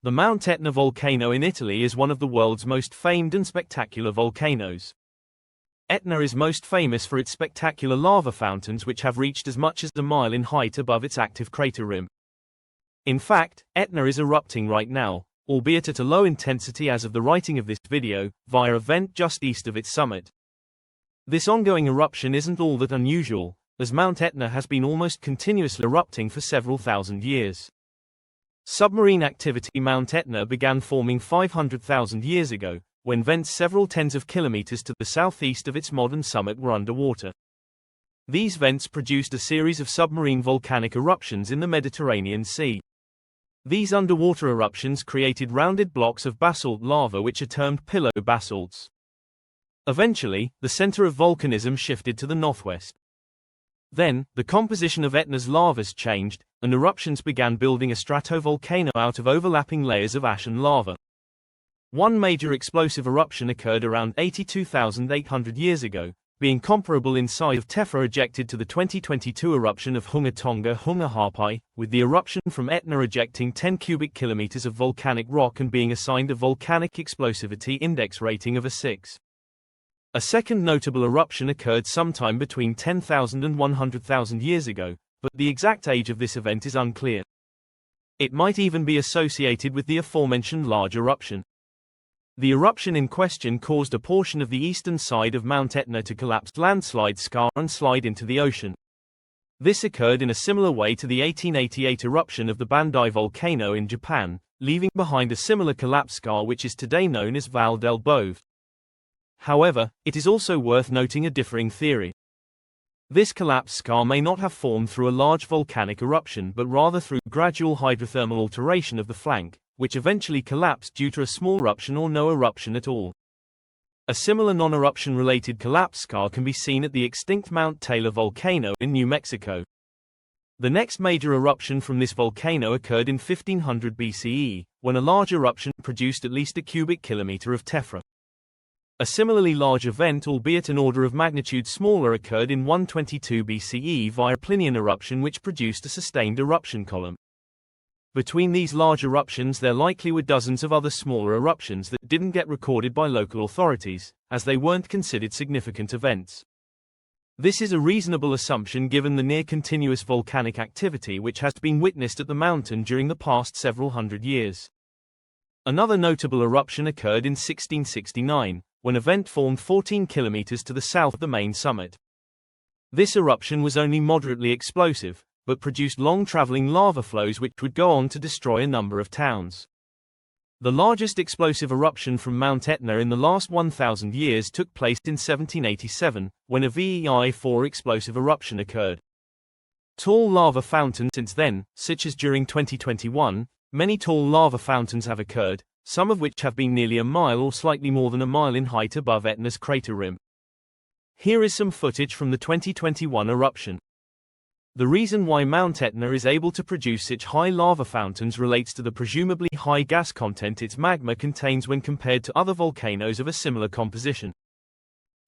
The Mount Etna volcano in Italy is one of the world's most famed and spectacular volcanoes. Etna is most famous for its spectacular lava fountains which have reached as much as a mile in height above its active crater rim. In fact, Etna is erupting right now, albeit at a low intensity as of the writing of this video, via a vent just east of its summit. This ongoing eruption isn't all that unusual, as Mount Etna has been almost continuously erupting for several thousand years. Submarine activity. Mount Etna began forming 500,000 years ago, when vents several tens of kilometers to the southeast of its modern summit were underwater. These vents produced a series of submarine volcanic eruptions in the Mediterranean Sea. These underwater eruptions created rounded blocks of basalt lava which are termed pillow basalts. Eventually, the center of volcanism shifted to the northwest. Then, the composition of Etna's lavas changed, and eruptions began building a stratovolcano out of overlapping layers of ash and lava. One major explosive eruption occurred around 82,800 years ago, being comparable in size of tephra ejected to the 2022 eruption of Hunga Tonga Hunga Hawaiʻi, with the eruption from Etna ejecting 10 cubic kilometers of volcanic rock and being assigned a volcanic explosivity index rating of a 6. A second notable eruption occurred sometime between 10,000 and 100,000 years ago, but the exact age of this event is unclear. It might even be associated with the aforementioned large eruption. The eruption in question caused a portion of the eastern side of Mount Etna to collapse, landslide scar, and slide into the ocean. This occurred in a similar way to the 1888 eruption of the Bandai volcano in Japan, leaving behind a similar collapse scar which is today known as Val del Bove. However, it is also worth noting a differing theory. This collapse scar may not have formed through a large volcanic eruption but rather through gradual hydrothermal alteration of the flank, which eventually collapsed due to a small eruption or no eruption at all. A similar non-eruption related collapse scar can be seen at the extinct Mount Taylor volcano in New Mexico. The next major eruption from this volcano occurred in 1500 BCE, when a large eruption produced at least a cubic kilometer of tephra. A similarly large event, albeit an order of magnitude smaller, occurred in 122 BCE via Plinian eruption which produced a sustained eruption column. Between these large eruptions there likely were dozens of other smaller eruptions that didn't get recorded by local authorities, as they weren't considered significant events. This is a reasonable assumption given the near-continuous volcanic activity which has been witnessed at the mountain during the past several hundred years. Another notable eruption occurred in 1669, when a vent formed 14 kilometers to the south of the main summit. This eruption was only moderately explosive, but produced long-traveling lava flows which would go on to destroy a number of towns. The largest explosive eruption from Mount Etna in the last 1,000 years took place in 1787, when a VEI-4 explosive eruption occurred. Tall lava fountains since then, such as during 2021, many tall lava fountains have occurred, some of which have been nearly a mile or slightly more than a mile in height above Etna's crater rim. Here is some footage from the 2021 eruption. The reason why Mount Etna is able to produce such high lava fountains relates to the presumably high gas content its magma contains when compared to other volcanoes of a similar composition.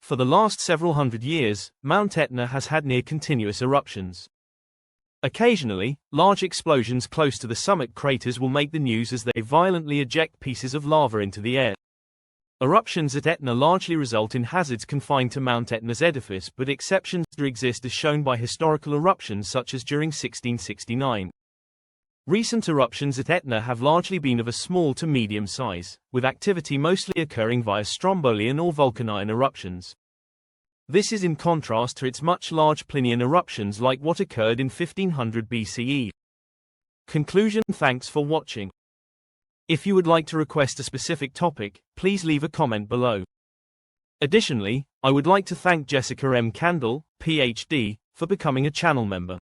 For the last several hundred years, Mount Etna has had near-continuous eruptions. Occasionally, large explosions close to the summit craters will make the news as they violently eject pieces of lava into the air. Eruptions at Etna largely result in hazards confined to Mount Etna's edifice, but exceptions do exist as shown by historical eruptions such as during 1669. Recent eruptions at Etna have largely been of a small to medium size, with activity mostly occurring via strombolian or vulcanine eruptions. This is in contrast to its much large Plinian eruptions like what occurred in 1500 BCE. Conclusion. Thanks for watching. If you would like to request a specific topic, please leave a comment below. Additionally, I would like to thank Jessica M. Candle, PhD, for becoming a channel member.